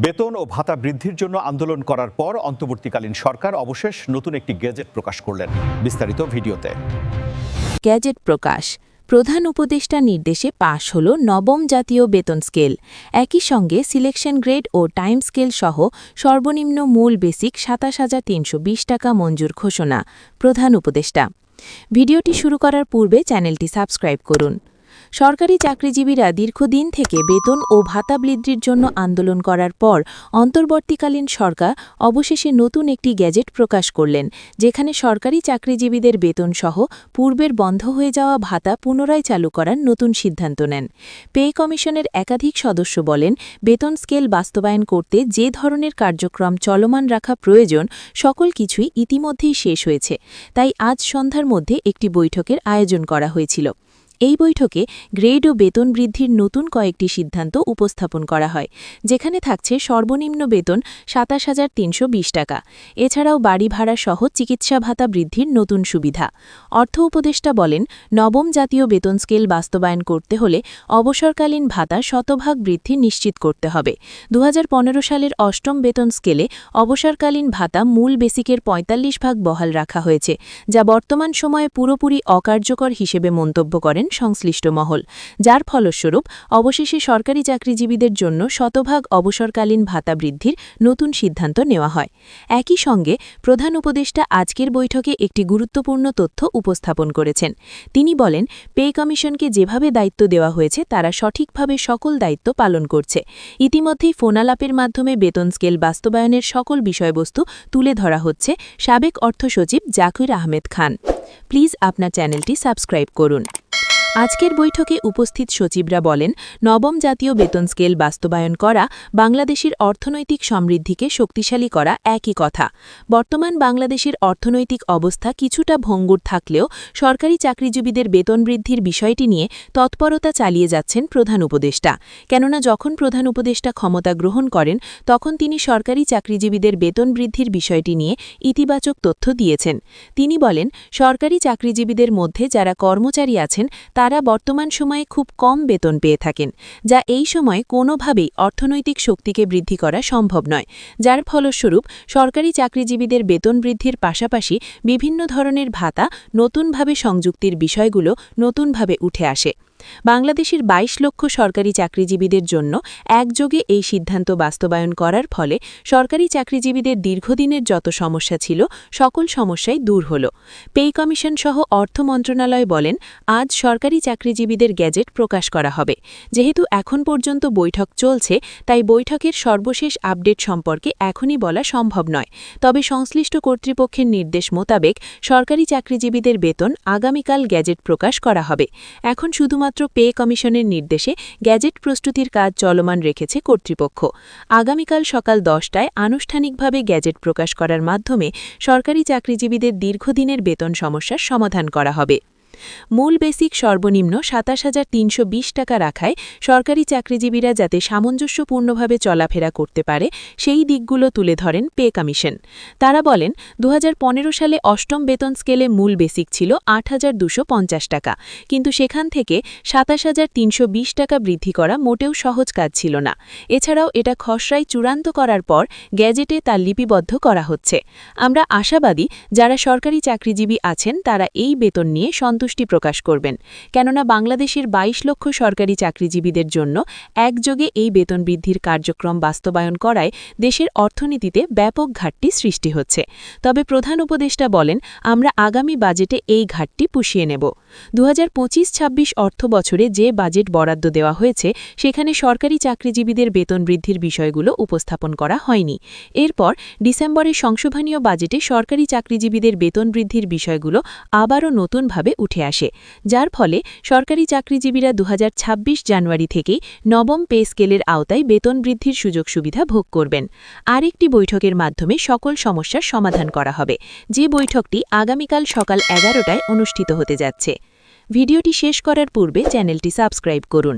বেতন ও ভাতা বৃদ্ধির জন্য আন্দোলন করার পর অন্তর্বর্তীকালীন সরকার অবশেষ নতুন একটি গেজেট প্রকাশ করলেন। বিস্তারিত ভিডিওতে। গেজেট প্রকাশ। প্রধান উপদেষ্টার নির্দেশে পাশ হল নবম জাতীয় বেতন স্কেল। একই সঙ্গে সিলেকশন গ্রেড ও টাইম স্কেল সহ সর্বনিম্ন মূল বেসিক ২৭,৩২০ টাকা মঞ্জুর ঘোষণা। প্রধান উপদেষ্টা। ভিডিওটি শুরু করার পূর্বে চ্যানেলটি সাবস্ক্রাইব করুন। সরকারি চাকরিজীবীরা দীর্ঘদিন থেকে বেতন ও ভাতা বৃদ্ধির জন্য আন্দোলন করার পর অন্তর্বর্তীকালীন সরকার অবশেষে নতুন একটি গেজেট প্রকাশ করলেন, যেখানে সরকারি চাকরিজীবীদের বেতনসহ পূর্বের বন্ধ হয়ে যাওয়া ভাতা পুনরায় চালু করার নতুন সিদ্ধান্ত নেন। পে কমিশনের একাধিক সদস্য বলেন, বেতন স্কেল বাস্তবায়ন করতে যে ধরনের কার্যক্রম চলমান রাখা প্রয়োজন সকল কিছুই ইতিমধ্যেই শেষ হয়েছে, তাই আজ সন্ধ্যার মধ্যে একটি বৈঠকের আয়োজন করা হয়েছিল। এই বৈঠকে গ্রেড ও বেতন বৃদ্ধির নতুন কয়েকটি সিদ্ধান্ত উপস্থাপন করা হয়, যেখানে থাকছে সর্বনিম্ন বেতন ২৭,৩২০ টাকা। এছাড়াও বাড়ি ভাড়া সহ চিকিৎসা ভাতা বৃদ্ধির নতুন সুবিধা। অর্থ উপদেষ্টা বলেন, নবম জাতীয় বেতন স্কেল বাস্তবায়ন করতে হলে অবসরকালীন ভাতা শতভাগ বৃদ্ধি নিশ্চিত করতে হবে। ২০১৫ সালের অষ্টম বেতন স্কেলে অবসরকালীন ভাতা মূল বেসিকের ৪৫ ভাগ বহাল রাখা হয়েছে, যা বর্তমান সময়ে পুরোপুরি অকার্যকর হিসেবে মন্তব্য করেন সংশ্লিষ্ট মহল, যার ফলস্বরূপ অবশেষে সরকারি চাকরিজীবীদের জন্য শতভাগ অবসরকালীন ভাতা বৃদ্ধির নতুন সিদ্ধান্ত নেওয়া হয়। একই সঙ্গে প্রধান উপদেষ্টা আজকের বৈঠকে একটি গুরুত্বপূর্ণ তথ্য উপস্থাপন করেছেন। তিনি বলেন, পে কমিশনকে যেভাবে দায়িত্ব দেওয়া হয়েছে তারা সঠিকভাবে সকল দায়িত্ব পালন করছে। ইতিমধ্যেই ফোনালাপের মাধ্যমে বেতন স্কেল বাস্তবায়নের সকল বিষয়বস্তু তুলে ধরা হচ্ছে। সাবেক অর্থ সচিব জাকির আহমেদ খান। প্লিজ আপনার চ্যানেলটি সাবস্ক্রাইব করুন। আজকের বৈঠকে উপস্থিত সচিবরা বলেন, নবম জাতীয় বেতন স্কেল বাস্তবায়ন করা বাংলাদেশের অর্থনৈতিক সমৃদ্ধিকে শক্তিশালী করা একই কথা। বর্তমান বাংলাদেশের অর্থনৈতিক অবস্থা কিছুটা ভঙ্গুর থাকলেও সরকারি চাকরিজীবীদের বেতন বৃদ্ধির বিষয়টি নিয়ে তৎপরতা চালিয়ে যাচ্ছেন প্রধান উপদেষ্টা। কেননা যখন প্রধান উপদেষ্টা ক্ষমতা গ্রহণ করেন তখন তিনি সরকারি চাকরিজীবীদের বেতন বৃদ্ধির বিষয়টি নিয়ে ইতিবাচক তথ্য দিয়েছেন। তিনি বলেন, সরকারি চাকরিজীবীদের মধ্যে যারা কর্মচারী আছেন তারা বর্তমান সময়ে খুব কম বেতন পেয়ে থাকেন, যা এই সময় কোনোভাবেই অর্থনৈতিক শক্তিকে বৃদ্ধি করা সম্ভব নয়, যার ফলস্বরূপ সরকারি চাকরিজীবীদের বেতন বৃদ্ধির পাশাপাশি বিভিন্ন ধরনের ভাতা নতুনভাবে সংযুক্তির বিষয়গুলো নতুনভাবে উঠে আসে। বাংলাদেশের ২২ লক্ষ সরকারি চাকরিজীবীদের জন্য একযোগে এই সিদ্ধান্ত বাস্তবায়ন করার ফলে সরকারি চাকরিজীবীদের দীর্ঘদিনের যত সমস্যা ছিল সকল সমস্যাই দূর হল। পে কমিশন সহ অর্থ মন্ত্রণালয় বলেন, আজ সরকারি চাকরিজীবীদের গেজেট প্রকাশ করা হবে। যেহেতু এখন পর্যন্ত বৈঠক চলছে, তাই বৈঠকের সর্বশেষ আপডেট সম্পর্কে এখনই বলা সম্ভব নয়। তবে সংশ্লিষ্ট কর্তৃপক্ষের নির্দেশ মোতাবেক সরকারি চাকরিজীবীদের বেতন আগামীকাল গেজেট প্রকাশ করা হবে। এখন শুধুমাত্র পে কমিশনের নির্দেশে গ্যাজেট প্রস্তুতির কাজ চলমান রেখেছে কর্তৃপক্ষ। আগামীকাল সকাল ১০টায় আনুষ্ঠানিকভাবে গ্যাজেট প্রকাশ করার মাধ্যমে সরকারি চাকরিজীবীদের দীর্ঘদিনের বেতন সমস্যার সমাধান করা হবে। মূল বেসিক সর্বনিম্ন ২৭,৩২০ টাকা রাখায় সরকারি চাকরিজীবীরা যাতে সামঞ্জস্যপূর্ণভাবে চলাফেরা করতে পারে সেই দিকগুলো তুলে ধরেন পে কমিশন। তারা বলেন, ২০১৫ সালে অষ্টম বেতন স্কেলে মূল বেসিক ছিল ৮,২৫০ টাকা, কিন্তু সেখান থেকে ২৭,৩২০ টাকা বৃদ্ধি করা মোটেও সহজ কাজ ছিল না। এছাড়াও এটা খসড়ায় চূড়ান্ত করার পর গ্যাজেটে তা লিপিবদ্ধ করা হচ্ছে। আমরা আশাবাদী যারা সরকারি চাকরিজীবী আছেন তারা এই বেতন নিয়ে সন্তুষ্টি প্রকাশ করবেন, কেননা বাংলাদেশের ২২ লক্ষ সরকারি চাকরিজীবীদের জন্য একযোগে এই বেতন বৃদ্ধির কার্যক্রম বাস্তবায়ন করায় দেশের অর্থনীতিতে ব্যাপক ঘাটতি সৃষ্টি হচ্ছে। তবে প্রধান উপদেষ্টা বলেন, আমরা আগামী বাজেটে এই ঘাটতি পুষিয়ে নেব। ২০২৫-২৬ অর্থ বছরে যে বাজেট বরাদ্দ দেওয়া হয়েছে সেখানে সরকারি চাকরিজীবীদের বেতন বৃদ্ধির বিষয়গুলো উপস্থাপন করা হয়নি। এরপর ডিসেম্বরের সংশোধনীয় বাজেটে সরকারি চাকরিজীবীদের বেতন বৃদ্ধির বিষয়গুলো আবারও নতুনভাবে উঠে আসে, যার ফলে সরকারি চাকরিজীবীরা ২০২৬ জানুয়ারি থেকেই নবম পে স্কেলের আওতায় বেতন বৃদ্ধির সুযোগ সুবিধা ভোগ করবেন। আরেকটি বৈঠকের মাধ্যমে সকল সমস্যার সমাধান করা হবে, যে বৈঠকটি আগামীকাল সকাল ১১টায় অনুষ্ঠিত হতে যাচ্ছে। ভিডিওটি শেষ করার পূর্বে চ্যানেলটি সাবস্ক্রাইব করুন।